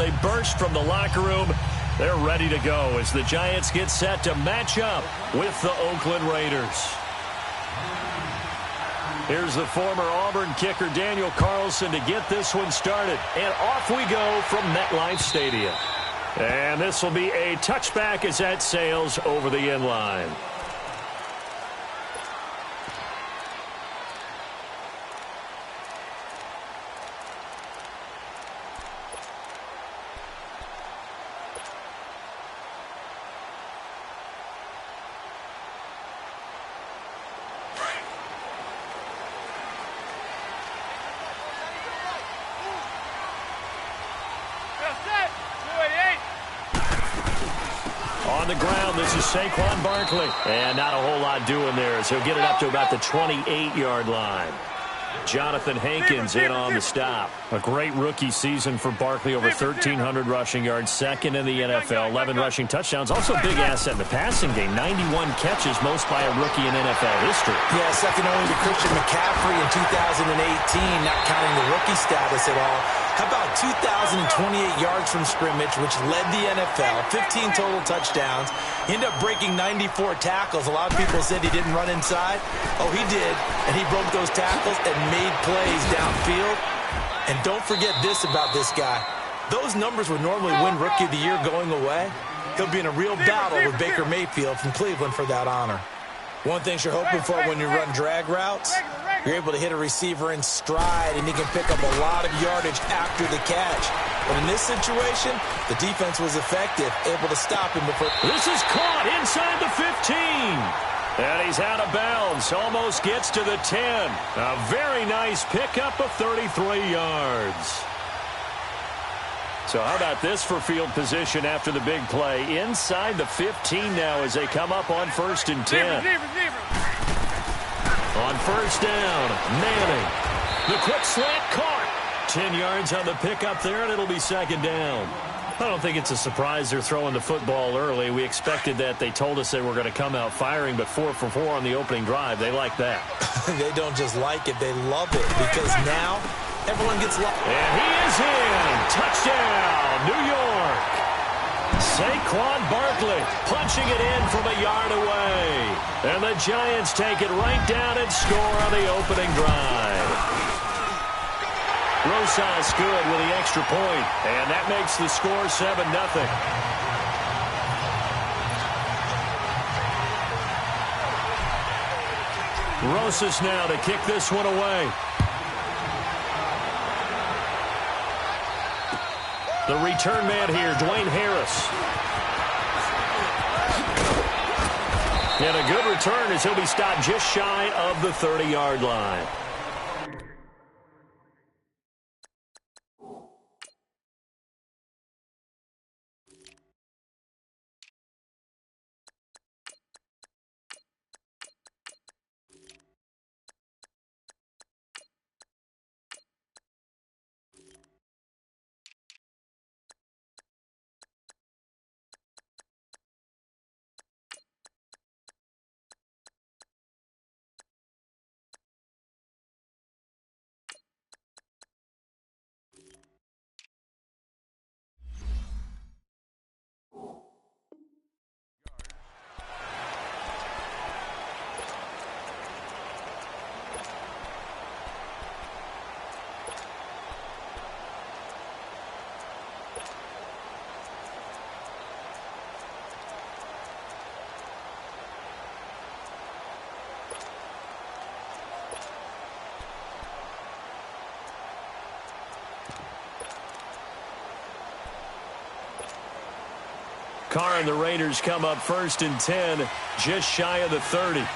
they burst from the locker room. They're ready to go as the Giants get set to match up with the Oakland Raiders. Here's the former Auburn kicker Daniel Carlson to get this one started. And off we go from MetLife Stadium. And this will be a touchback as that sails over the end line. On the ground, this is Saquon Barkley. And not a whole lot doing there as he'll get it up to about the 28-yard line. Jonathan Hankins in on the stop. A great rookie season for Barkley, over 1,300 rushing yards, second in the NFL, 11 rushing touchdowns. Also a big asset in the passing game, 91 catches, most by a rookie in NFL history. Yeah, second only to Christian McCaffrey in 2018, not counting the rookie status at all. How about 2,028 yards from scrimmage, which led the NFL, 15 total touchdowns. He ended up breaking 94 tackles. A lot of people said he didn't run inside. Oh, he did, and he broke those tackles and made plays downfield. And don't forget this about this guy. Those numbers would normally win Rookie of the Year going away. He'll be in a real battle with Baker Mayfield from Cleveland for that honor. One thing you're hoping for when you run drag routes, you're able to hit a receiver in stride, and he can pick up a lot of yardage after the catch. But in this situation, the defense was effective, able to stop him before. This is caught inside the 15. And he's out of bounds. Almost gets to the 10. A very nice pickup of 33 yards. So how about this for field position after the big play? Inside the 15 now as they come up on 1st and 10. On 1st down, Manning. The quick slant caught. 10 yards on the pickup there, and it'll be 2nd down. I don't think it's a surprise they're throwing the football early. We expected that. They told us they were going to come out firing, but 4 for 4 on the opening drive. They like that. They don't just like it, they love it, because now everyone gets lost. And he is in. Touchdown, New York. Saquon Barkley punching it in from a yard away. And the Giants take it right down and score on the opening drive. Rosas good with the extra point, and that makes the score 7-0. Rosas now to kick this one away. The return man here, Dwayne Harris. And a good return as he'll be stopped just shy of the 30-yard line. Carr and the Raiders come up 1st and 10, just shy of the 30. 808.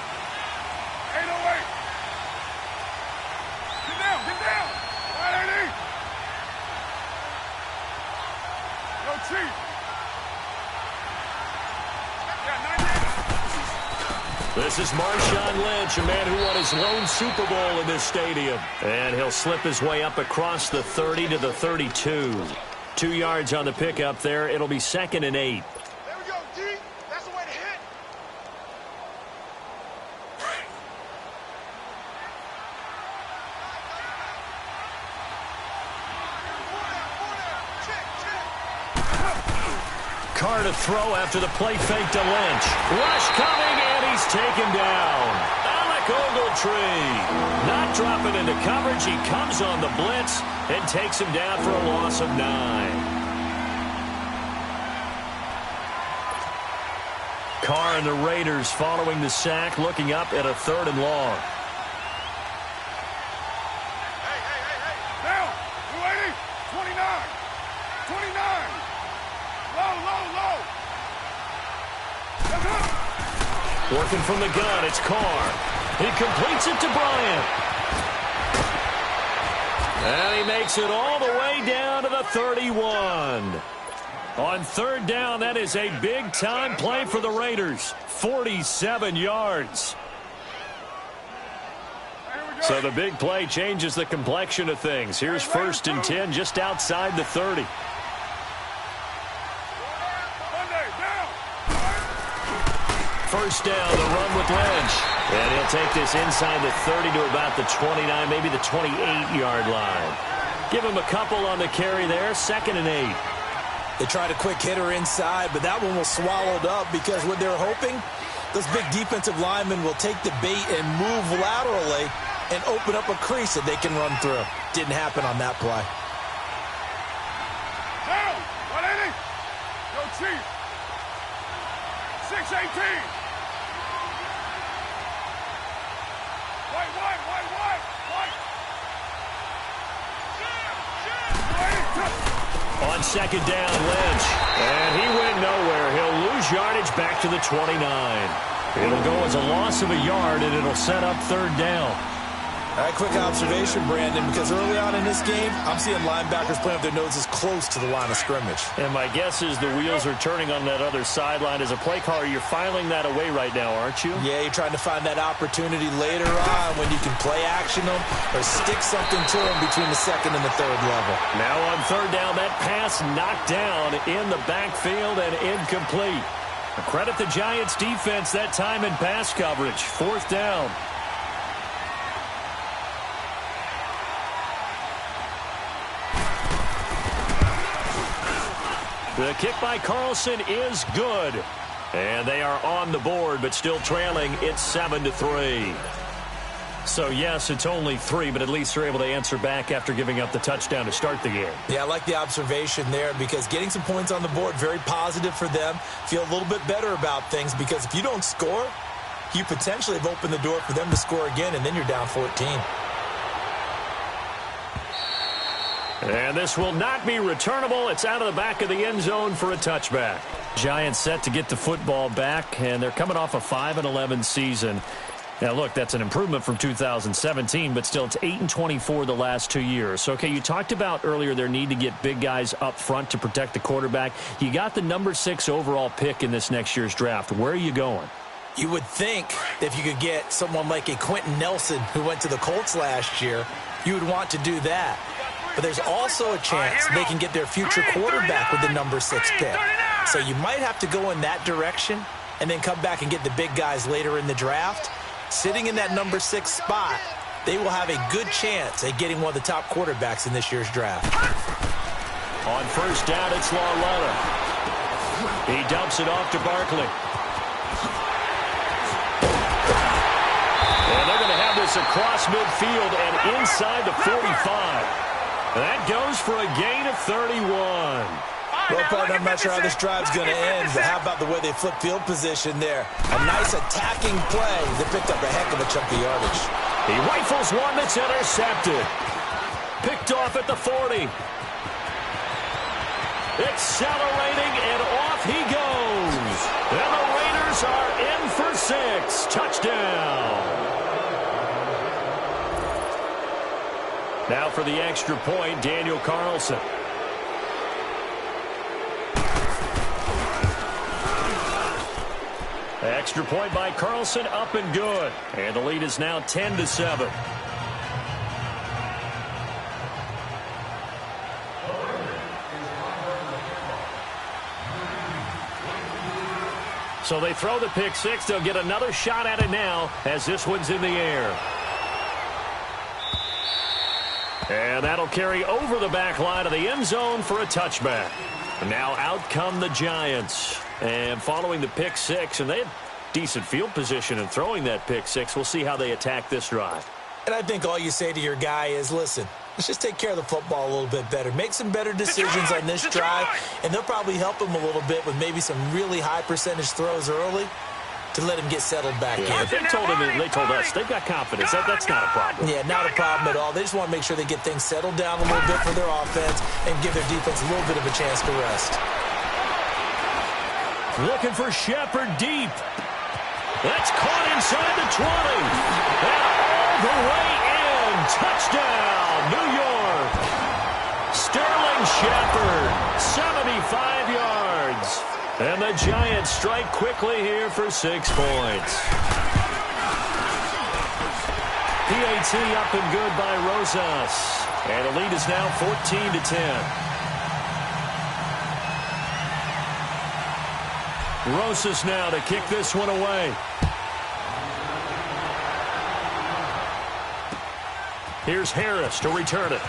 Get down, get down. 180. Yo, Chief. Yeah, 98. This is Marshawn Lynch, a man who won his lone Super Bowl in this stadium. And he'll slip his way up across the 30 to the 32. 2 yards on the pickup there. It'll be 2nd and 8. There we go, D. That's the way to hit. Check, check. Carr to throw after the play fake to Lynch. Rush coming, and he's taken down. Alec Ogletree not dropping into coverage. He comes on the blitz and takes him down for a loss of 9. Carr and the Raiders following the sack, looking up at a 3rd and long. Down. 280. 29. 29. Low, low, low. That's up. Working from the gun, it's Carr. He completes it to Bryant. And he makes it all the way down to the 31. On 3rd down, that is a big-time play for the Raiders. 47 yards. So the big play changes the complexion of things. Here's 1st and 10 just outside the 30. First down, the run with Lynch. And he'll take this inside the 30 to about the 29, maybe the 28-yard line. Give him a couple on the carry there, 2nd and 8. They tried a quick hitter inside, but that one was swallowed up because what they're hoping, those big defensive linemen will take the bait and move laterally and open up a crease that they can run through. Didn't happen on that play. Down. 180. Go Chief. 618. White. On 2nd down, Lynch. And he went nowhere. He'll lose yardage back to the 29. It'll go as a loss of a yard, and it'll set up 3rd down. All right, quick observation, Brandon, because early on in this game, I'm seeing linebackers playing with their noses close to the line of scrimmage. And my guess is the wheels are turning on that other sideline. As a play caller, you're filing that away right now, aren't you? Yeah, you're trying to find that opportunity later on when you can play action them or stick something to them between the 2nd and the 3rd level. Now on 3rd down, that pass knocked down in the backfield and incomplete. Credit the Giants defense that time in pass coverage. 4th down. The kick by Carlson is good. And they are on the board, but still trailing. It's 7-3. So, yes, it's only 3, but at least they're able to answer back after giving up the touchdown to start the game. Yeah, I like the observation there because getting some points on the board, very positive for them. Feel a little bit better about things because if you don't score, you potentially have opened the door for them to score again, and then you're down 14. And this will not be returnable. It's out of the back of the end zone for a touchback. Giants set to get the football back, and they're coming off a 5-11 season. Now, look, that's an improvement from 2017, but still it's 8-24 the last 2 years. So, okay, you talked about earlier their need to get big guys up front to protect the quarterback. You got the number 6 overall pick in this next year's draft. Where are you going? You would think that if you could get someone like a Quentin Nelson who went to the Colts last year, you would want to do that. But there's also a chance they can get their future quarterback with the number 6 pick. So you might have to go in that direction and then come back and get the big guys later in the draft. Sitting in that number 6 spot, they will have a good chance at getting one of the top quarterbacks in this year's draft. On 1st down, it's Lauletta. He dumps it off to Barkley. And they're going to have this across midfield and inside the 45. That goes for a gain of 31. Well, partner, I'm not sure how this drive's going to end, but how about the way they flip field position there? A nice attacking play. They picked up a heck of a chunk of yardage. He rifles one that's intercepted. Picked off at the 40. Accelerating, and off he goes. And the Raiders are in for 6. Touchdown. Now for the extra point, Daniel Carlson. Extra point by Carlson, up and good. And the lead is now 10-7. So they throw the pick 6. They'll get another shot at it now as this one's in the air. And that'll carry over the back line of the end zone for a touchback. Now out come the Giants. And following the pick six, and they had decent field position in throwing that pick six. We'll see how they attack this drive. And I think all you say to your guy is, listen, let's just take care of the football a little bit better. Make some better decisions on this drive, and they'll probably help him a little bit with maybe some really high percentage throws early to let him get settled back in. If they told us they've got confidence. That's not a problem. Yeah, not a problem at all. They just want to make sure they get things settled down a little bit for their offense and give their defense a little bit of a chance to rest. Looking for Shepard deep. That's caught inside the 20. And all the way in. Touchdown, New York. Sterling Shepard, 75 yards. And the Giants strike quickly here for 6 points. PAT up and good by Rosas. And the lead is now 14-10. Rosas now to kick this one away. Here's Harris to return it.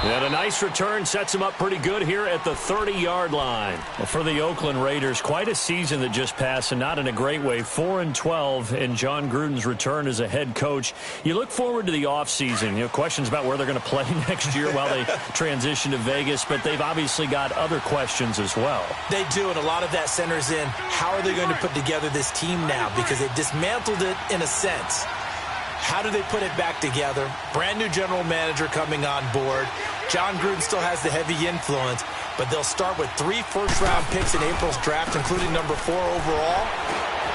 And a nice return sets him up pretty good here at the 30-yard line. Well, for the Oakland Raiders, quite a season that just passed, and not in a great way. 4-12 in John Gruden's return as a head coach. You look forward to the offseason. Questions about where they're going to play next year while they transition to Vegas, but they've obviously got other questions as well. They do, and a lot of that centers in how are they going to put together this team now, because they dismantled it in a sense. How do they put it back together? Brand new general manager coming on board. John Gruden still has the heavy influence, but they'll start with 3 first-round picks in April's draft, including number 4 overall.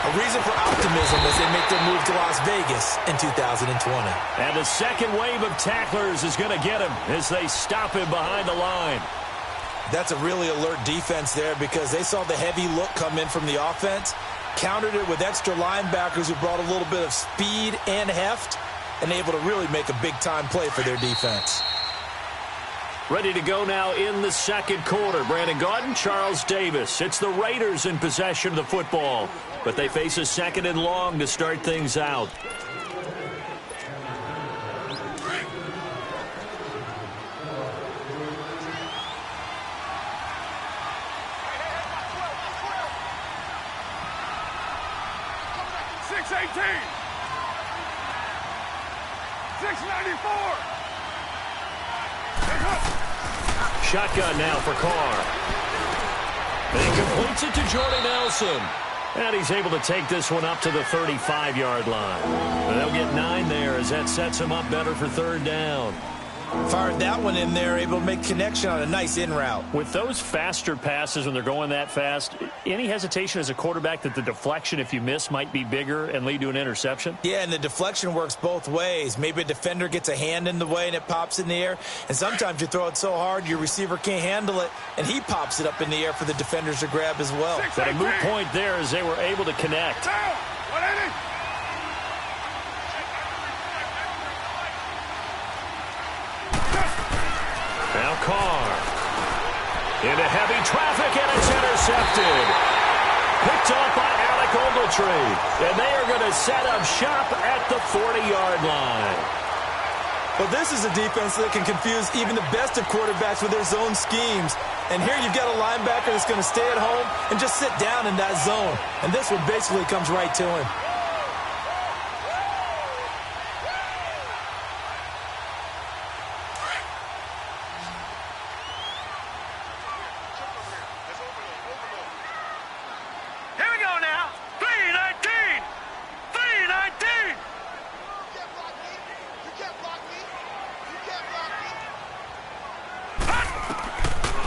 A reason for optimism as they make their move to Las Vegas in 2020. And the second wave of tacklers is going to get him as they stop him behind the line. That's a really alert defense there because they saw the heavy look come in from the offense, countered it with extra linebackers who brought a little bit of speed and heft, and able to really make a big-time play for their defense. Ready to go now in the second quarter. Brandon Gaudin, Charles Davis. It's the Raiders in possession of the football, but they face a second and long to start things out. Shotgun now for Carr. And he completes it to Jordy Nelson. And he's able to take this one up to the 35-yard line. And they'll get 9 there as that sets him up better for third down. Fired that one in there, able to make connection on a nice in route. With those faster passes when they're going that fast, any hesitation as a quarterback that the deflection, if you miss, might be bigger and lead to an interception? Yeah, and the deflection works both ways. Maybe a defender gets a hand in the way and it pops in the air. And sometimes you throw it so hard your receiver can't handle it, and he pops it up in the air for the defenders to grab as well. But a moot point there as they were able to connect. Now Carr into heavy traffic, and it's intercepted. Picked off by Alec Ogletree. And they are going to set up shop at the 40-yard line. Well, this is a defense that can confuse even the best of quarterbacks with their zone schemes. And here you've got a linebacker that's going to stay at home and just sit down in that zone. And this one basically comes right to him.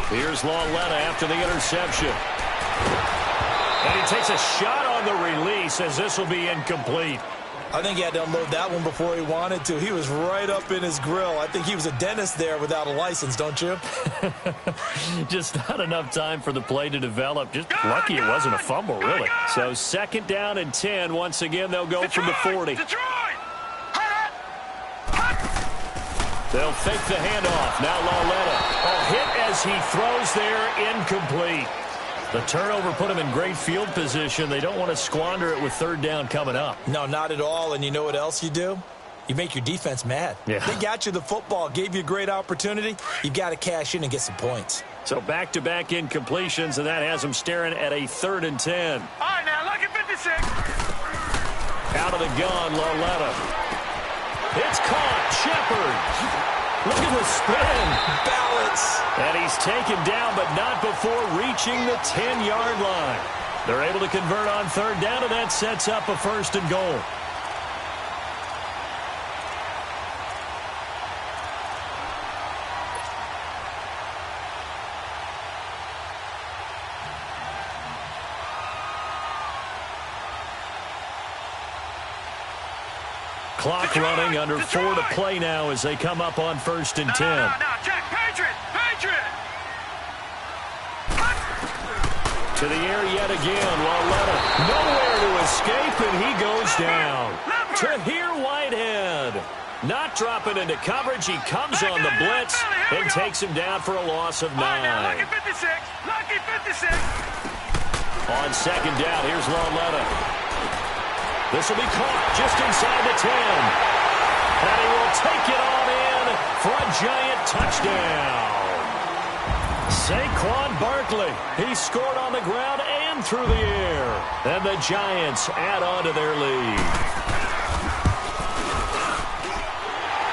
Here's Lauletta after the interception. And he takes a shot on the release as this will be incomplete. I think he had to unload that one before he wanted to. He was right up in his grill. I think he was a dentist there without a license, don't you? Just not enough time for the play to develop. Just lucky it wasn't a fumble, really. So second down and 10. Once again, they'll go from the 40. They'll fake the handoff. Now Lauletta. A hit as he throws there, incomplete. The turnover put him in great field position. They don't want to squander it with third down coming up. No, not at all. And you know what else you do? You make your defense mad. Yeah. They got you the football, gave you a great opportunity. You've got to cash in and get some points. So back-to-back incompletions, and that has them staring at a 3rd and 10. All right, now, lucky 56. Out of the gun, Loletta. It's caught. Shepard. Look at the spin. Balance. And he's taken down, but not before reaching the 10-yard line. They're able to convert on 3rd down, and that sets up a 1st and goal. Clock running, under 4 to play now as they come up on 1st and 10. No, check. Patriot. To the air yet again, Loletta. Nowhere to escape, and he goes down. To here, Whitehead. Not dropping into coverage. He comes on the blitz and takes him down for a loss of 9. Lucky 56. Lucky 56. On 2nd down, here's Loletta. This will be caught just inside the 10. And he will take it on in for a giant touchdown. Saquon Barkley. He scored on the ground and through the air. And the Giants add on to their lead.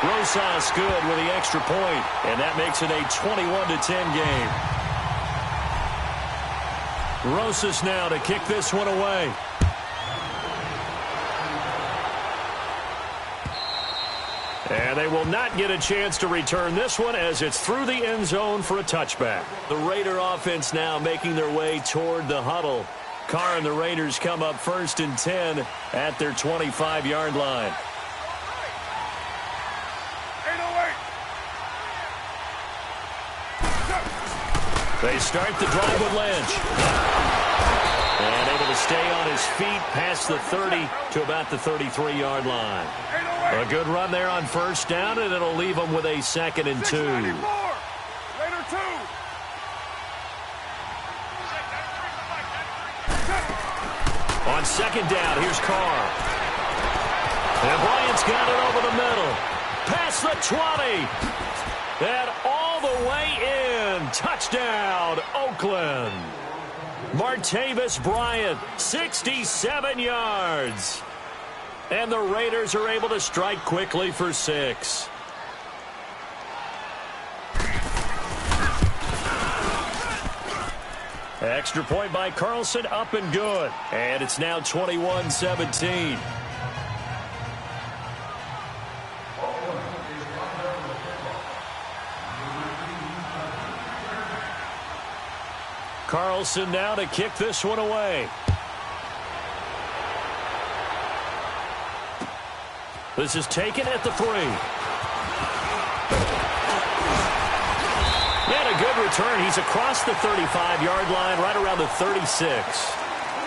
Rosas good with the extra point, and that makes it a 21-10 game. Rosas now to kick this one away. And they will not get a chance to return this one as it's through the end zone for a touchback. The Raider offense now making their way toward the huddle. Carr and the Raiders come up 1st and 10 at their 25-yard line. 808. They start the drive with Lynch. And able to stay on his feet past the 30 to about the 33-yard line. A good run there on 1st down, and it'll leave them with a 2nd and 2. Raider 2. On 2nd down, here's Carr. And Bryant's got it over the middle. Past the 20. And all the way in. Touchdown, Oakland. Martavis Bryant, 67 yards. And the Raiders are able to strike quickly for 6. Extra point by Carlson, up and good. And it's now 21-17. Carlson now to kick this one away. This is taken at the 3. And a good return. He's across the 35-yard line, right around the 36.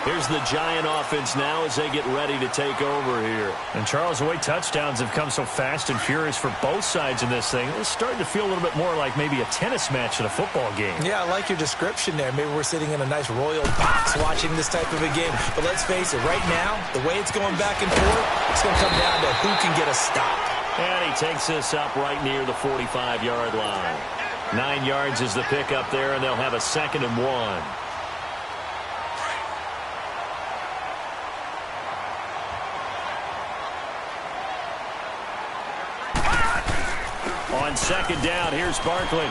Here's the Giant offense now as they get ready to take over here. And, Charles, the way touchdowns have come so fast and furious for both sides in this thing, it's starting to feel a little bit more like maybe a tennis match in a football game. Yeah, I like your description there. Maybe we're sitting in a nice royal box watching this type of a game. But let's face it, right now, the way it's going back and forth, it's going to come down to who can get a stop. And he takes this up right near the 45-yard line. 9 yards is the pickup there, and they'll have a 2nd and 1. On 2nd down, here's Barkley.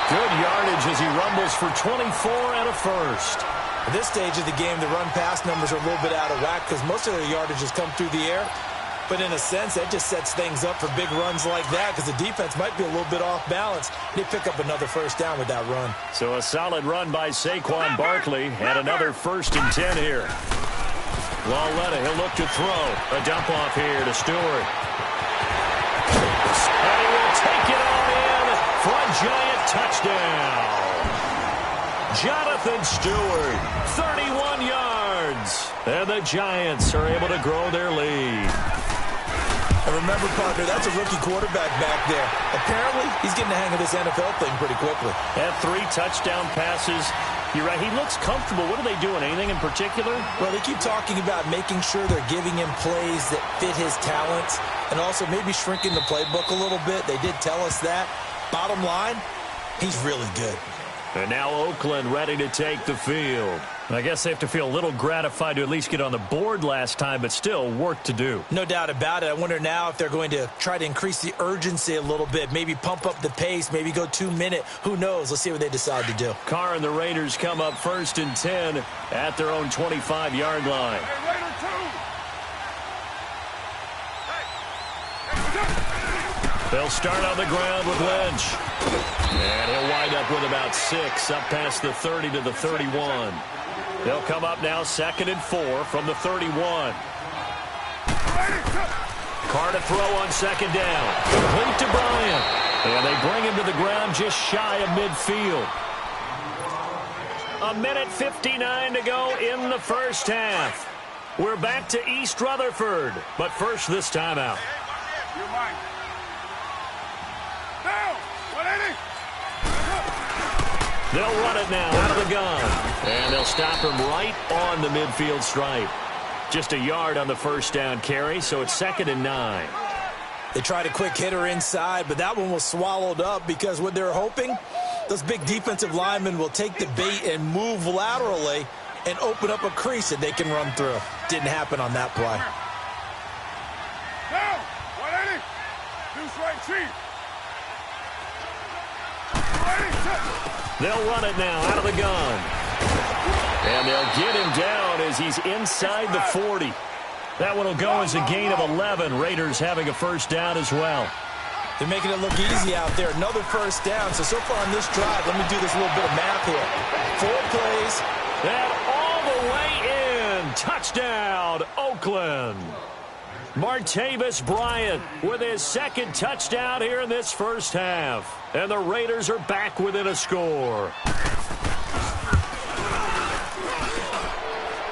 Good yardage as he rumbles for 24 and a 1st. At this stage of the game, the run-pass numbers are a little bit out of whack because most of their yardage has come through the air. But in a sense, that just sets things up for big runs like that because the defense might be a little bit off balance. They pick up another 1st down with that run. So a solid run by Saquon Barkley and another 1st and 10 here. Loletta, he'll look to throw. A dump off here to Stewart. And he will take it on in for a giant touchdown. Jonathan Stewart, 31 yards. And the Giants are able to grow their lead. And remember, partner, that's a rookie quarterback back there. Apparently, he's getting the hang of this NFL thing pretty quickly. Had 3 touchdown passes You're right. He looks comfortable. What are they doing? Anything in particular? Well, they keep talking about making sure they're giving him plays that fit his talents and also maybe shrinking the playbook a little bit. They did tell us that. Bottom line, he's really good. And now Oakland ready to take the field. I guess they have to feel a little gratified to at least get on the board last time, but still work to do. No doubt about it. I wonder now if they're going to try to increase the urgency a little bit, maybe pump up the pace, maybe go 2-minute. Who knows? Let's see what they decide to do. Carr and the Raiders come up 1st and 10 at their own 25-yard line. They'll start on the ground with Lynch. And he'll wind up with about 6 up past the 30 to the 31. They'll come up now 2nd and 4 from the 31. Carr to throw on 2nd down. Complete to Bryant. And they bring him to the ground just shy of midfield. 1:59 to go in the first half. We're back to East Rutherford. But first, this timeout. They'll run it now out of the gun. And they'll stop him right on the midfield stripe. Just a yard on the first down carry, so it's 2nd and 9. They tried a quick hitter inside, but that one was swallowed up because what they're hoping, those big defensive linemen will take the bait and move laterally and open up a crease that they can run through. Didn't happen on that play. Down, 180. Deuce right, chief. They'll run it now out of the gun. And they'll get him down as he's inside the 40. That one will go as a gain of 11. Raiders having a first down as well. They're making it look easy out there. Another first down. So far on this drive, let me do this little bit of math here. 4 plays. And all the way in. Touchdown, Oakland. Martavis Bryant with his 2nd touchdown here in this first half. And the Raiders are back within a score.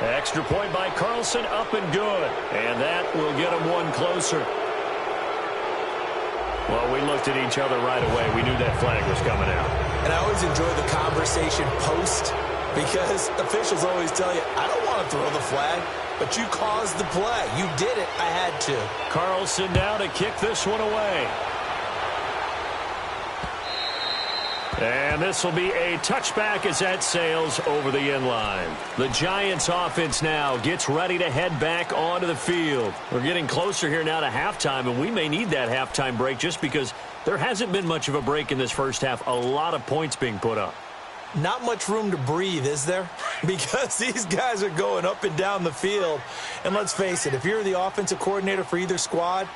Extra point by Carlson, up and good. And that will get him one closer. Well, we looked at each other right away. We knew that flag was coming out. And I always enjoy the conversation post because officials always tell you, I don't want to throw the flag. But you caused the play. You did it. I had to. Carlson now to kick this one away. And this will be a touchback as that sails over the end line. The Giants offense now gets ready to head back onto the field. We're getting closer here now to halftime, and we may need that halftime break just because there hasn't been much of a break in this first half. A lot of points being put up. Not much room to breathe, is there? Because these guys are going up and down the field. And let's face it, if you're the offensive coordinator for either squad,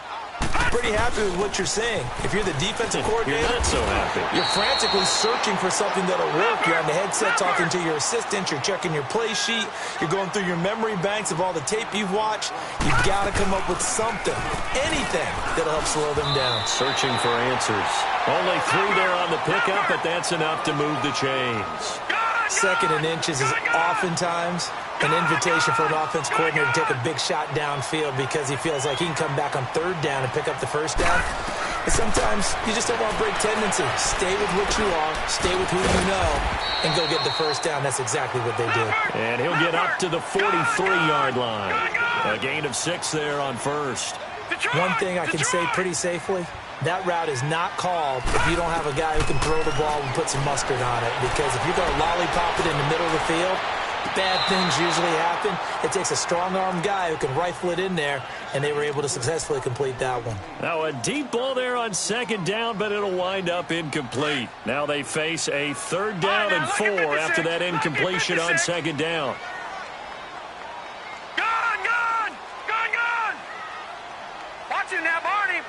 you're pretty happy with what you're seeing. If you're the defensive coordinator, you're not so happy. You're frantically searching for something that'll work. You're on the headset talking to your assistant. You're checking your play sheet. You're going through your memory banks of all the tape you've watched. You've got to come up with something, anything that'll help slow them down. Searching for answers. Only 3 there on the pickup, but that's enough to move the chains. 2nd and inches is oftentimes an invitation for an offense coordinator to take a big shot downfield because he feels like he can come back on 3rd down and pick up the first down. But sometimes you just don't want to break tendency. Stay with what you are, stay with who you know, and go get the first down. That's exactly what they did. And he'll get up to the 43-yard line. A gain of 6 there on first. One thing I can say pretty safely, that route is not called if you don't have a guy who can throw the ball and put some mustard on it. Because if you're going to lollipop it in the middle of the field, bad things usually happen. It takes a strong-armed guy who can rifle it in there, and they were able to successfully complete that one. Now a deep ball there on 2nd down, but it'll wind up incomplete. Now they face a 3rd down and 4 after that incompletion on 2nd down. Gone! Watch it now, Barney!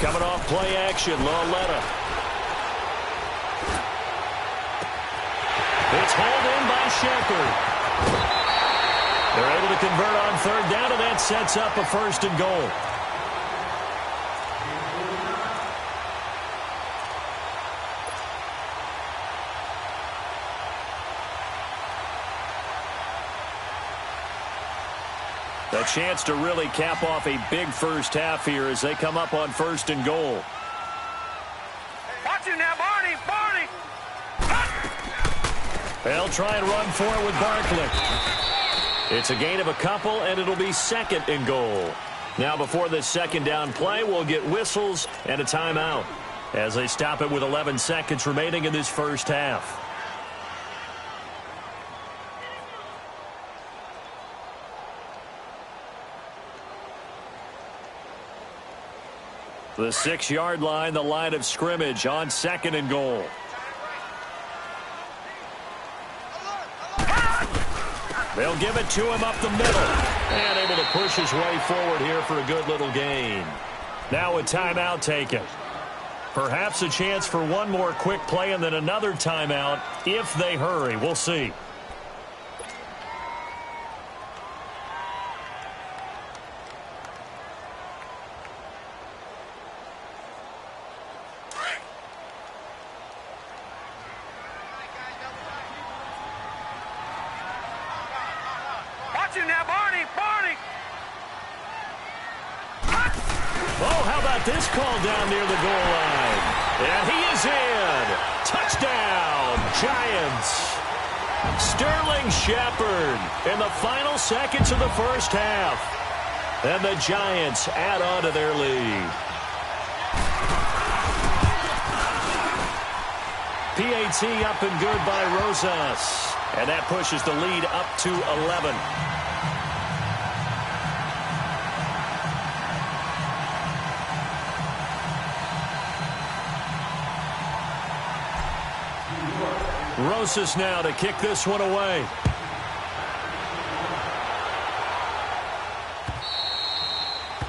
Coming off play action, Lauletta. It's hauled in by Shepard. They're able to convert on 3rd down, and that sets up a 1st and goal. A chance to really cap off a big first half here as they come up on 1st and goal. Watch him now, Barney! Barney! They'll try and run for it with Barkley. It's a gain of a couple, and it'll be 2nd and goal. Now, before this 2nd down play, we'll get whistles and a timeout as they stop it with 11 seconds remaining in this first half. The 6-yard line, the line of scrimmage on 2nd and goal. They'll give it to him up the middle. And able to push his way forward here for a good little gain. Now a timeout taken. Perhaps a chance for one more quick play and then another timeout if they hurry. We'll see. Watch him now, Barney! Barney! Oh, how about this call down near the goal line? And he is in. Touchdown, Giants. Sterling Shepard in the final seconds of the first half. And the Giants add on to their lead. PAT up and good by Rosas. And that pushes the lead up to 11. Rosas now to kick this one away.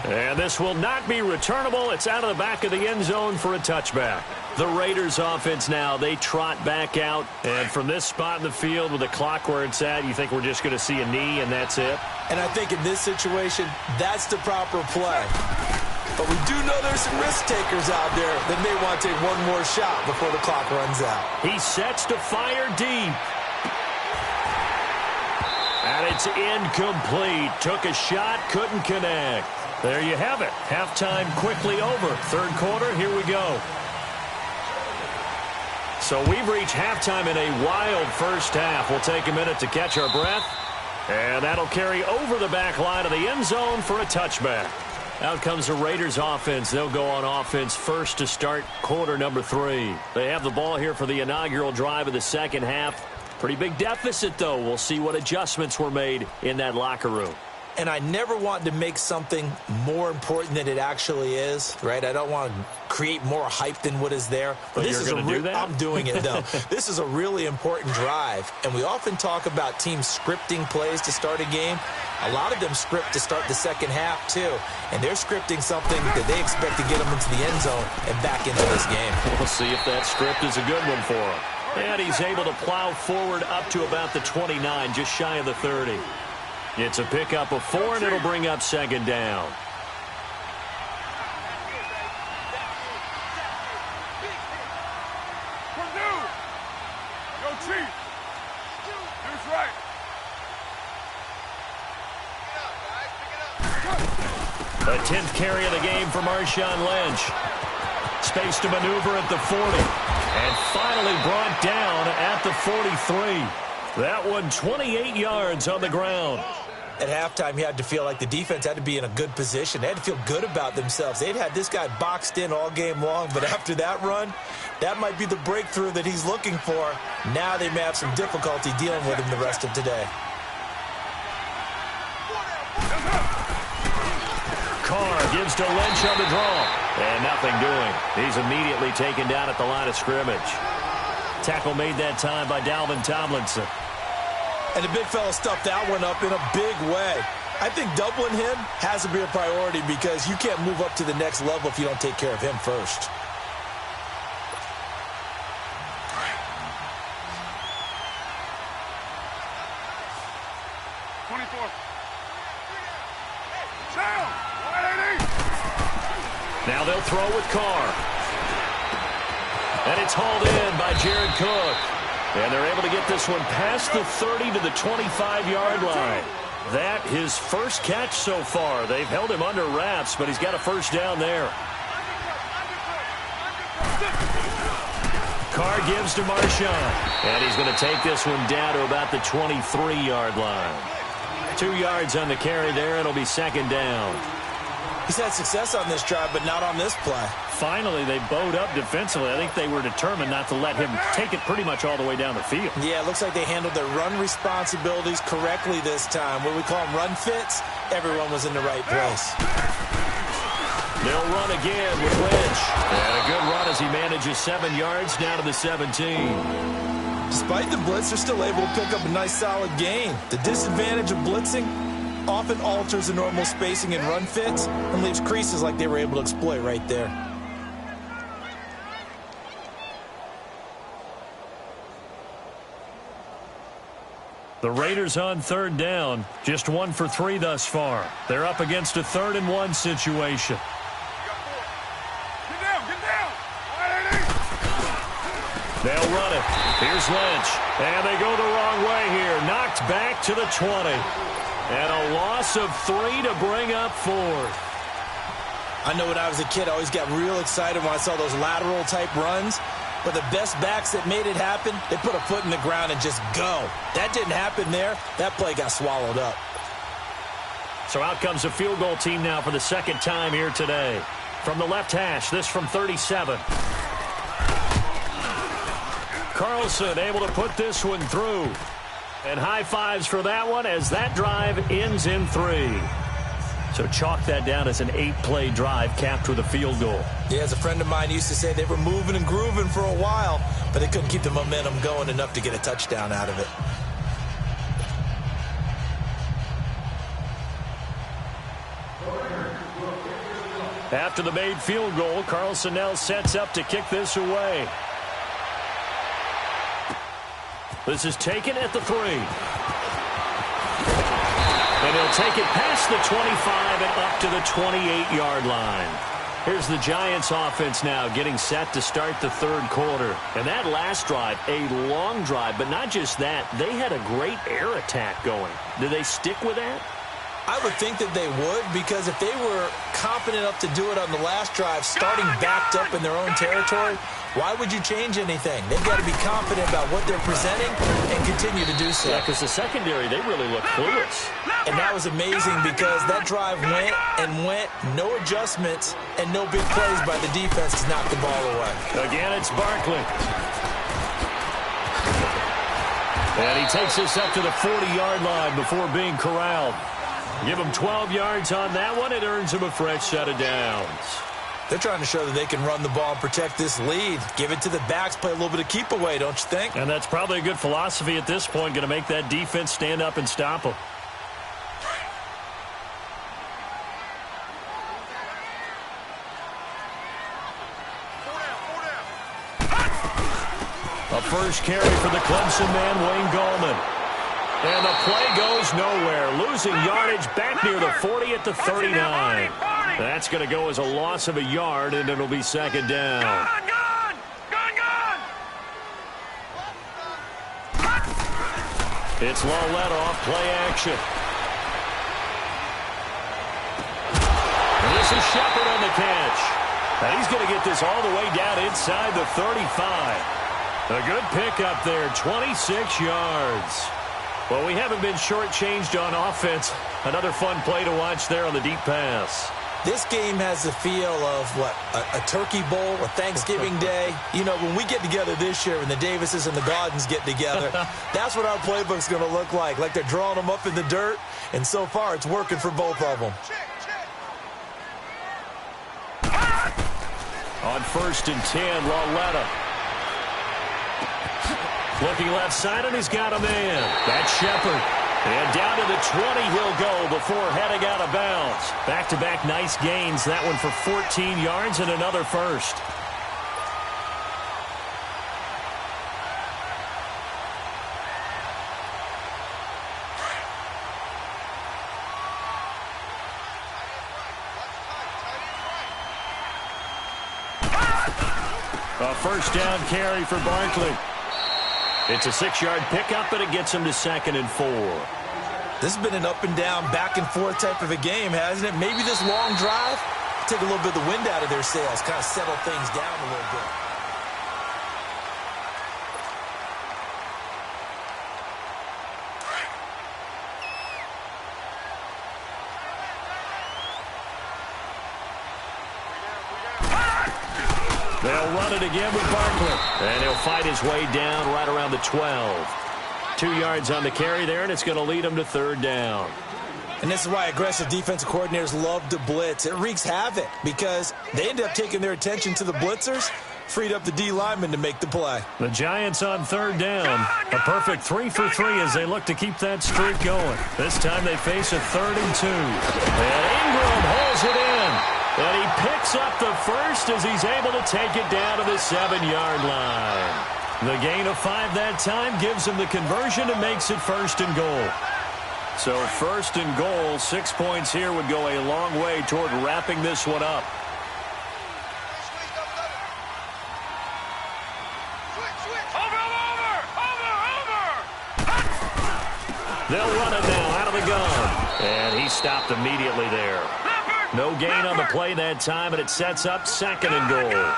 And this will not be returnable. It's out of the back of the end zone for a touchback. The Raiders offense now, they trot back out. And from this spot in the field with the clock where it's at, you think we're just going to see a knee and that's it? And I think in this situation, that's the proper play. But we do know there's some risk takers out there that may want to take one more shot before the clock runs out. He sets to fire deep. And it's incomplete. Took a shot, couldn't connect. There you have it. Halftime quickly over. 3rd quarter, here we go. So we've reached halftime in a wild first half. We'll take a minute to catch our breath. And that'll carry over the back line of the end zone for a touchback. Out comes the Raiders offense. They'll go on offense first to start quarter number 3. They have the ball here for the inaugural drive of the second half. Pretty big deficit, though. We'll see what adjustments were made in that locker room. And I never want to make something more important than it actually is, right? I don't want to create more hype than what is there. But this you're going to do that? I'm doing it, though. This is a really important drive. And we often talk about teams scripting plays to start a game. A lot of them script to start the second half, too. And they're scripting something that they expect to get them into the end zone and back into this game. We'll see if that script is a good one for him. And he's able to plow forward up to about the 29, just shy of the 30. It's a pickup of 4, and it'll bring up 2nd down. Go, Chief! That's right! The 10th carry of the game for Marshawn Lynch. Space to maneuver at the 40. And finally brought down at the 43. That one 28 yards on the ground. At halftime, you had to feel like the defense had to be in a good position. They had to feel good about themselves. They'd had this guy boxed in all game long, but after that run, that might be the breakthrough that he's looking for. Now they may have some difficulty dealing with him the rest of today. Carr gives to Lynch on the draw. And nothing doing. He's immediately taken down at the line of scrimmage. Tackle made that time by Dalvin Tomlinson. And the big fella stuffed that one up in a big way. I think doubling him has to be a priority because you can't move up to the next level if you don't take care of him first. Now they'll throw with Carr. And it's hauled in by Jared Cook. And they're able to get this one past the 30 to the 25-yard line. That his first catch so far. They've held him under wraps, but he's got a first down there. Carr gives to Marshawn. And he's going to take this one down to about the 23-yard line. 2 yards on the carry there. It'll be second down. He's had success on this drive, but not on this play. Finally, they bowed up defensively. I think they were determined not to let him take it pretty much all the way down the field. Yeah, it looks like they handled their run responsibilities correctly this time. What we call them run fits, everyone was in the right place. They'll run again with Lynch. And a good run as he manages 7 yards down to the 17. Despite the blitz, they're still able to pick up a nice solid gain. The disadvantage of blitzing often alters the normal spacing in run fits and leaves creases like they were able to exploit right there. The Raiders on third down, just 1 for 3 thus far. They're up against a 3rd and 1 situation. Get down! They'll run it. Here's Lynch. And they go the wrong way here. Knocked back to the 20. And a loss of 3 to bring up 4th. I know when I was a kid, I always got real excited when I saw those lateral-type runs. But the best backs that made it happen, they put a foot in the ground and just go. That didn't happen there. That play got swallowed up. So out comes a field goal team now for the second time here today. From the left hash, this from 37. Carlson able to put this one through. And high fives for that one as that drive ends in 3. So chalk that down as an 8-play drive capped with a field goal. Yeah, as a friend of mine used to say, they were moving and grooving for a while, but they couldn't keep the momentum going enough to get a touchdown out of it. After the made field goal, Carlson now sets up to kick this away. This is taken at the 3. And he'll take it past the 25 and up to the 28-yard line. Here's the Giants offense now getting set to start the 3rd quarter. And that last drive, a long drive, but not just that. They had a great air attack going. Do they stick with that? I would think that they would, because if they were confident enough to do it on the last drive, starting backed up in their own territory, why would you change anything? They've got to be confident about what they're presenting and continue to do so. Yeah, because the secondary, they really look clueless. And that was amazing because that drive went and went, no adjustments, and no big plays by the defense to knock the ball away. Again, it's Barkley. And he takes this up to the 40-yard line before being corralled. Give him 12 yards on that one. It earns him a fresh set of downs. They're trying to show that they can run the ball and protect this lead. Give it to the backs, play a little bit of keep away, don't you think? And that's probably a good philosophy at this point, going to make that defense stand up and stop them. A first carry for the Clemson man, Wayne Gallman. And the play goes nowhere. Losing yardage back near the 40 at the 39. That's going to go as a loss of a yard, and it'll be second down. Gone! It's Lawletta off play action. And this is Shepard on the catch. And he's going to get this all the way down inside the 35. A good pickup there, 26 yards. Well, we haven't been shortchanged on offense. Another fun play to watch there on the deep pass. This game has the feel of, what, a turkey bowl, a Thanksgiving day. You know, when we get together this year and the Davises and the Gaudens get together, that's what our playbook's going to look like they're drawing them up in the dirt, and so far it's working for both of them. On 1st and 10, Lawletta. Looking left side, and he's got a man. That's Shepard. And down to the 20 he'll go before heading out of bounds. Back-to-back nice gains. That one for 14 yards and another first. A first down carry for Barkley. It's a 6-yard pickup, but it gets him to 2nd and 4. This has been an up-and-down, back-and-forth type of a game, hasn't it? Maybe this long drive take a little bit of the wind out of their sails, kind of settle things down a little bit. They'll run it again with Barkley. And he'll fight his way down right around the 12. 2 yards on the carry there, and it's going to lead him to third down. And this is why aggressive defensive coordinators love to blitz. It wreaks havoc because they end up taking their attention to the blitzers, freed up the D lineman to make the play. The Giants on third down. A perfect 3 for 3 as they look to keep that streak going. This time they face a 3rd and 2. And Ingram holds it in. And he picks up the first as he's able to take it down to the 7-yard line. The gain of 5 that time gives him the conversion and makes it 1st and goal. So 1st and goal, 6 points here would go a long way toward wrapping this one up. They'll run it now out of the gun. And he stopped immediately there. No gain on the play that time, and it sets up 2nd and goal.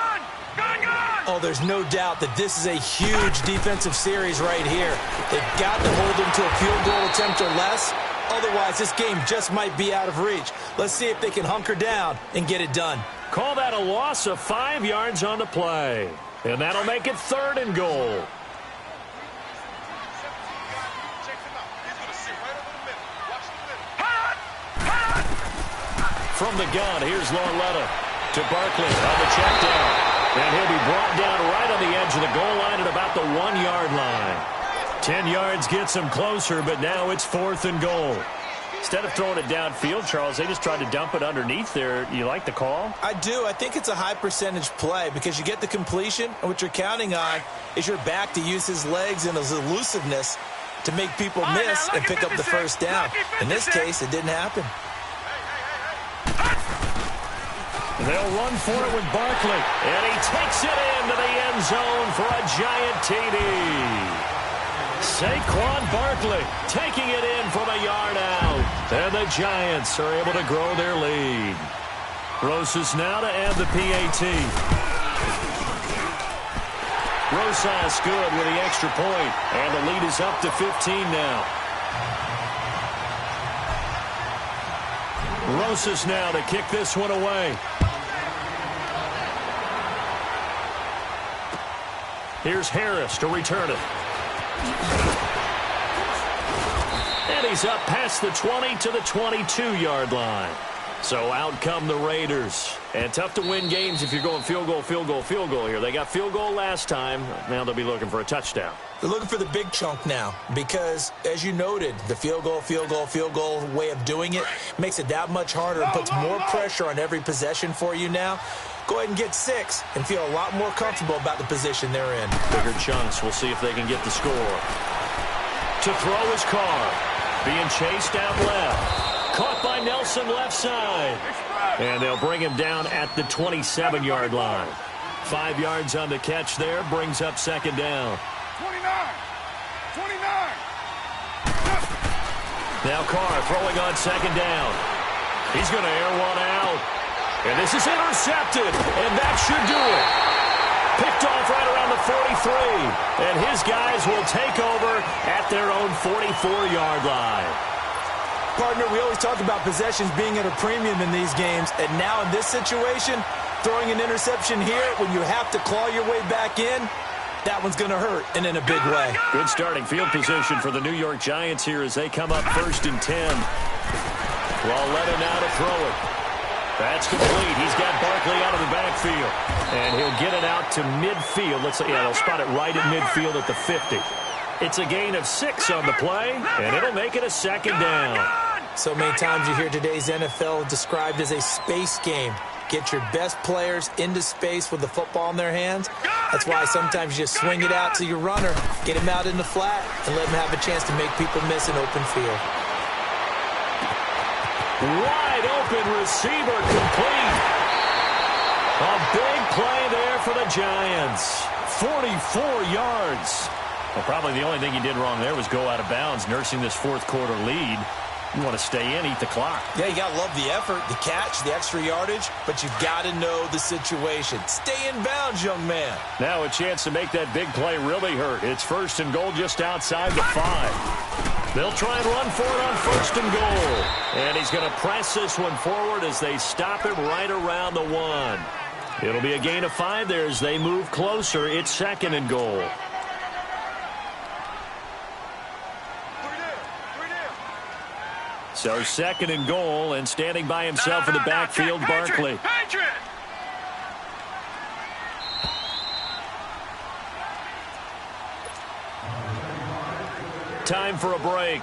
Oh, there's no doubt that this is a huge defensive series right here. They've got to hold them to a field goal attempt or less. Otherwise, this game just might be out of reach. Let's see if they can hunker down and get it done. Call that a loss of 5 yards on the play. And that'll make it 3rd and goal. From the gun, here's Lauletta to Barkley on the check down. And he'll be brought down right on the edge of the goal line at about the 1-yard line. 10 yards gets him closer, but now it's 4th and goal. Instead of throwing it downfield, Charles, they just tried to dump it underneath there. You like the call? I do. I think it's a high-percentage play because you get the completion, and what you're counting on is your back to use his legs and his elusiveness to make people miss and pick up the first down. In this case, it didn't happen. They'll run for it with Barkley, and he takes it into the end zone for a giant TD. Saquon Barkley taking it in from a yard out, and the Giants are able to grow their lead. Rosas now to add the PAT. Rosas good with the extra point, and the lead is up to 15 now. Rosas now to kick this one away. Here's Harris to return it. And he's up past the 20 to the 22-yard line. So out come the Raiders. And tough to win games if you're going field goal, field goal, field goal here. They got field goal last time. Now they'll be looking for a touchdown. They're looking for the big chunk now because, as you noted, the field goal way of doing it makes it that much harder and puts more pressure on every possession for you now. Go ahead and get 6 and feel a lot more comfortable about the position they're in. Bigger chunks. We'll see if they can get the score. To throw his Carr. Being chased out left. Caught by Nelson left side. And they'll bring him down at the 27-yard line. 5 yards on the catch there. Brings up 2nd down. 29. Now Carr throwing on 2nd down. He's going to air one out. And this is intercepted, and that should do it. Picked off right around the 43, and his guys will take over at their own 44-yard line. Partner, we always talk about possessions being at a premium in these games, and now in this situation, throwing an interception here when you have to claw your way back in, that one's going to hurt, and in a big way. Good starting field position for the New York Giants here as they come up 1st and 10. Lauletta now to throw it. That's complete. He's got Barkley out of the backfield. And he'll get it out to midfield. They'll spot it right at midfield at the 50. It's a gain of 6 on the play, and it'll make it a 2nd down. So many times you hear today's NFL described as a space game. Get your best players into space with the football in their hands. That's why sometimes you just swing it out to your runner, get him out in the flat, and let him have a chance to make people miss an open field. Wide open receiver complete. A big play there for the Giants. 44 yards. Well, probably the only thing he did wrong there was go out of bounds, nursing this fourth quarter lead. You want to stay in, eat the clock. Yeah, you got to love the effort, the catch, the extra yardage, but you got to know the situation. Stay in bounds, young man. Now a chance to make that big play really hurt. It's first and goal just outside the 5. They'll try and run for it on first and goal. And he's going to press this one forward as they stop him right around the 1. It'll be a gain of 5 there as they move closer. It's second and goal. So second and goal, and standing by himself in the backfield, Barkley. Time for a break.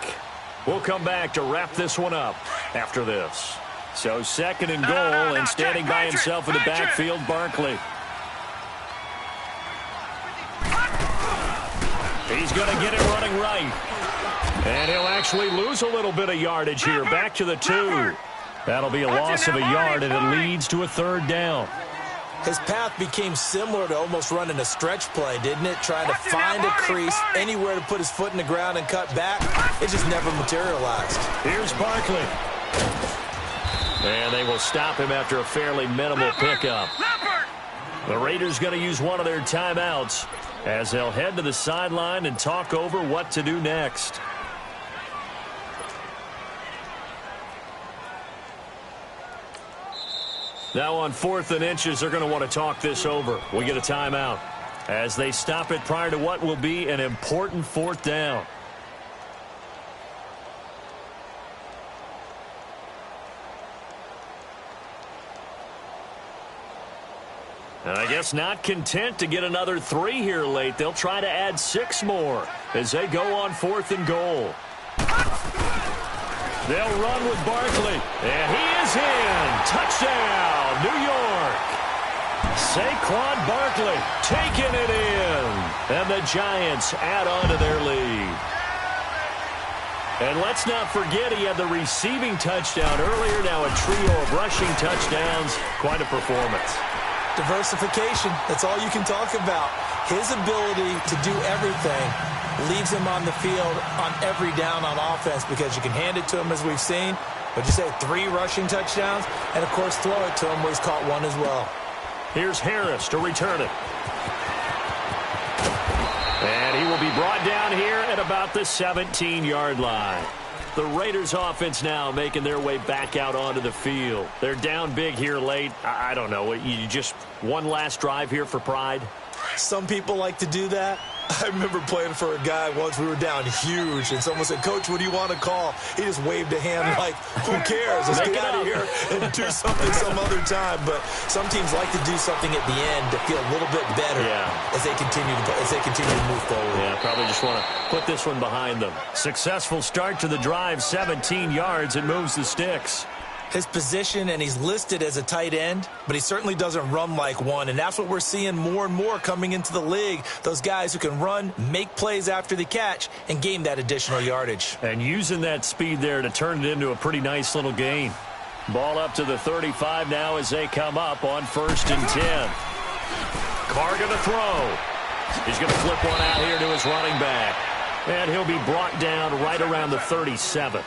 We'll come back to wrap this one up after this. So second and goal, and standing by himself in the backfield, Barkley. He's going to get it running right. And he'll actually lose a little bit of yardage here. Back to the 2. That'll be a loss of a yard, and it leads to a third down. His path became similar to almost running a stretch play, didn't it? Trying to find a crease, anywhere to put his foot in the ground and cut back. It just never materialized. Here's Barkley. And they will stop him after a fairly minimal pickup. The Raiders going to use one of their timeouts as they'll head to the sideline and talk over what to do next. Now on 4th and inches, they're going to want to talk this over. We get a timeout as they stop it prior to what will be an important 4th down. And I guess not content to get another 3 here late. They'll try to add 6 more as they go on 4th and goal. They'll run with Barkley, and he is in. Touchdown, New York. Saquon Barkley taking it in. And the Giants add on to their lead. And let's not forget he had the receiving touchdown earlier. Now a trio of rushing touchdowns. Quite a performance. Diversification, that's all you can talk about. His ability to do everything leaves him on the field on every down on offense because you can hand it to him as we've seen. But you say 3 rushing touchdowns, and of course throw it to him where he's caught 1 as well. Here's Harris to return it. And he will be brought down here at about the 17-yard line. The Raiders offense now making their way back out onto the field. They're down big here late. I don't know. You just one last drive here for pride? Some people like to do that. I remember playing for a guy once. We were down huge, and someone said, "Coach, what do you want to call?" He just waved a hand like, "Who cares? Let's get out of here and do something some other time." But some teams like to do something at the end to feel a little bit better as they continue to move forward. Yeah, probably just want to put this one behind them. Successful start to the drive, 17 yards, and moves the sticks. His position, and he's listed as a tight end, but he certainly doesn't run like one, and that's what we're seeing more and more coming into the league. Those guys who can run, make plays after the catch, and gain that additional yardage. And using that speed there to turn it into a pretty nice little gain. Ball up to the 35 now as they come up on 1st and 10. Carr going to throw. He's going to flip one out here to his running back. And he'll be brought down right around the 37.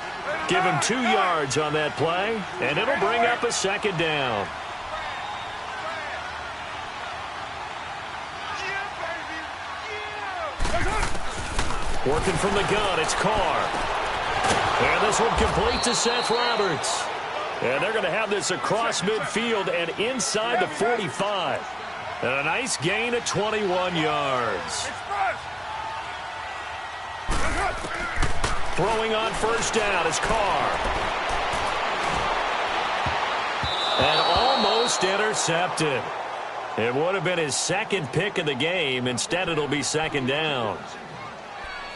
Give him 2 yards on that play, and it'll bring up a 2nd down. Working from the gun, it's Carr. And this one complete to Seth Roberts. And they're going to have this across midfield and inside the 45. And a nice gain of 21 yards. Throwing on 1st down is Carr. And almost intercepted. It would have been his 2nd pick of the game. Instead, it'll be 2nd down.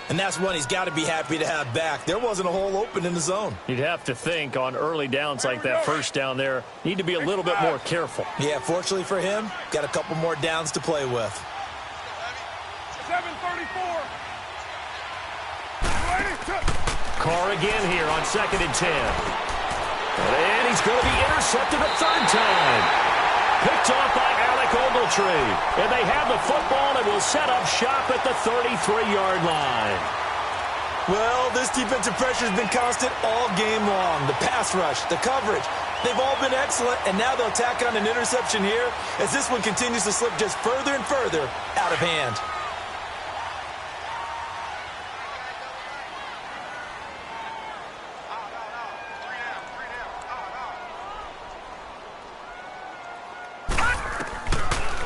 And that's one he's got to be happy to have back. There wasn't a hole open in the zone. You'd have to think on early downs like that 1st down there, need to be a little bit more careful. Yeah, fortunately for him, got a couple more downs to play with. 7:34. Carr again here on 2nd and 10. And he's going to be intercepted a 3rd time. Picked off by Alec Ogletree. And they have the football and will set up shop at the 33-yard line. Well, this defensive pressure has been constant all game long. The pass rush, the coverage, they've all been excellent, and now they'll tack on an interception here as this one continues to slip just further and further out of hand.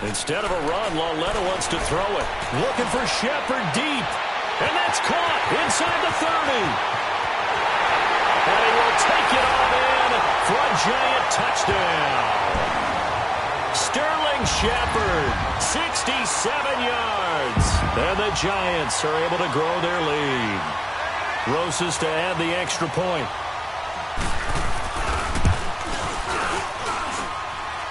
Instead of a run, Lauletta wants to throw it. Looking for Shepard deep. And that's caught inside the 30. And he will take it on in for a Giant touchdown. Sterling Shepard, 67 yards. And the Giants are able to grow their lead. Rosas to add the extra point.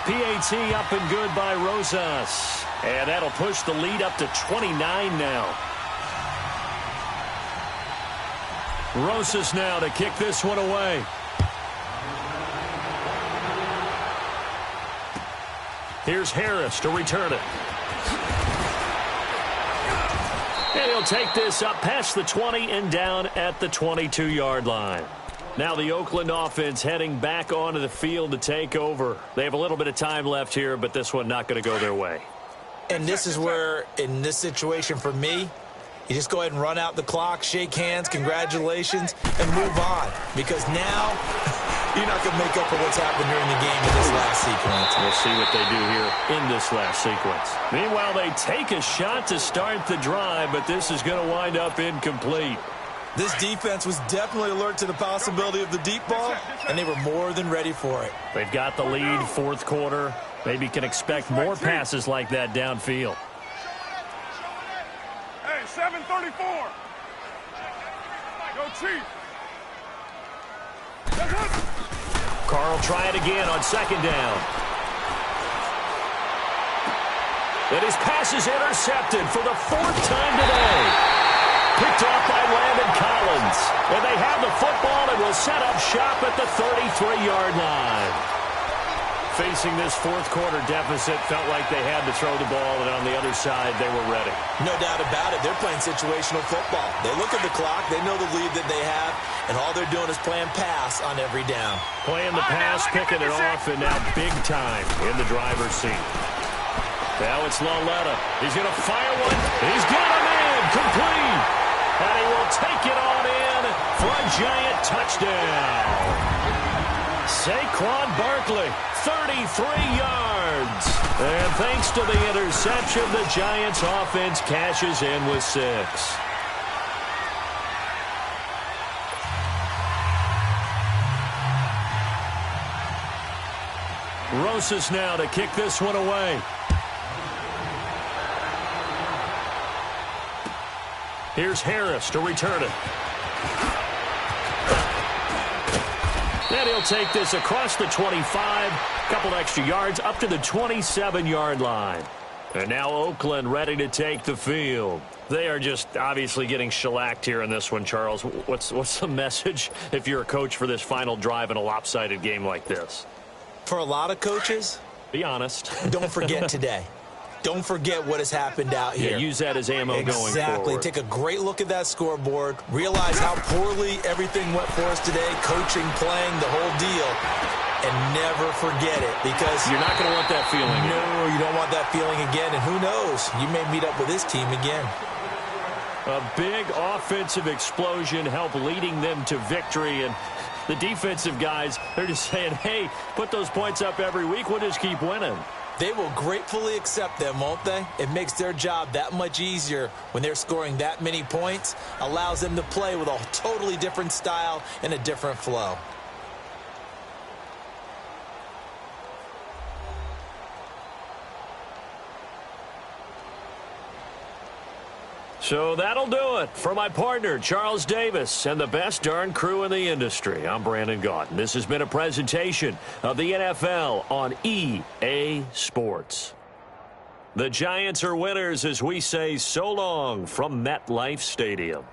PAT up and good by Rosas. And that'll push the lead up to 29 now. Rosas now to kick this one away. Here's Harris to return it. And he'll take this up past the 20 and down at the 22-yard line. Now the Oakland offense heading back onto the field to take over. They have a little bit of time left here, but this one not going to go their way. And this is where, in this situation for me, you just go ahead and run out the clock, shake hands, congratulations, and move on. Because now, you're not going to make up for what's happened during the game in this last sequence. We'll see what they do here in this last sequence. Meanwhile, they take a shot to start the drive, but this is going to wind up incomplete. This defense was definitely alert to the possibility of the deep ball, and they were more than ready for it. They've got the lead, fourth quarter. Maybe can expect more passes like that downfield. Hey, 734. Go Chief. Carl try it again on second down. And his pass is intercepted for the fourth time today. Picked off by Landon Collins. And they have the football and will set up shop at the 33-yard line. Facing this fourth quarter deficit, felt like they had to throw the ball, and on the other side, they were ready. No doubt about it. They're playing situational football. They look at the clock, they know the lead that they have, and all they're doing is playing pass on every down. Playing the pass, picking it off, and now big time in the driver's seat. Now it's Lauletta. He's going to fire one. He's got him in. Complete. And he will take it on in for a Giant touchdown. Saquon Barkley, 33 yards. And thanks to the interception, the Giants offense cashes in with 6. Rosas now to kick this one away. Here's Harris to return it. And he'll take this across the 25, couple extra yards, up to the 27-yard line. And now Oakland ready to take the field. They are just obviously getting shellacked here in this one, Charles. What's the message if you're a coach for this final drive in a lopsided game like this? For a lot of coaches, be honest. Don't forget today. Don't forget what has happened out here. Yeah, use that as ammo going forward. Exactly. Take a great look at that scoreboard. Realize how poorly everything went for us today. Coaching, playing, the whole deal. And never forget it, because you're not going to want that feeling again. No, you don't want that feeling again. And who knows? You may meet up with this team again. A big offensive explosion helped leading them to victory. And the defensive guys, they're just saying, hey, put those points up every week. We'll just keep winning. They will gratefully accept them, won't they? It makes their job that much easier when they're scoring that many points. Allows them to play with a totally different style and a different flow. So that'll do it for my partner, Charles Davis, and the best darn crew in the industry. I'm Brandon Gaudin. This has been a presentation of the NFL on EA Sports. The Giants are winners as we say so long from MetLife Stadium.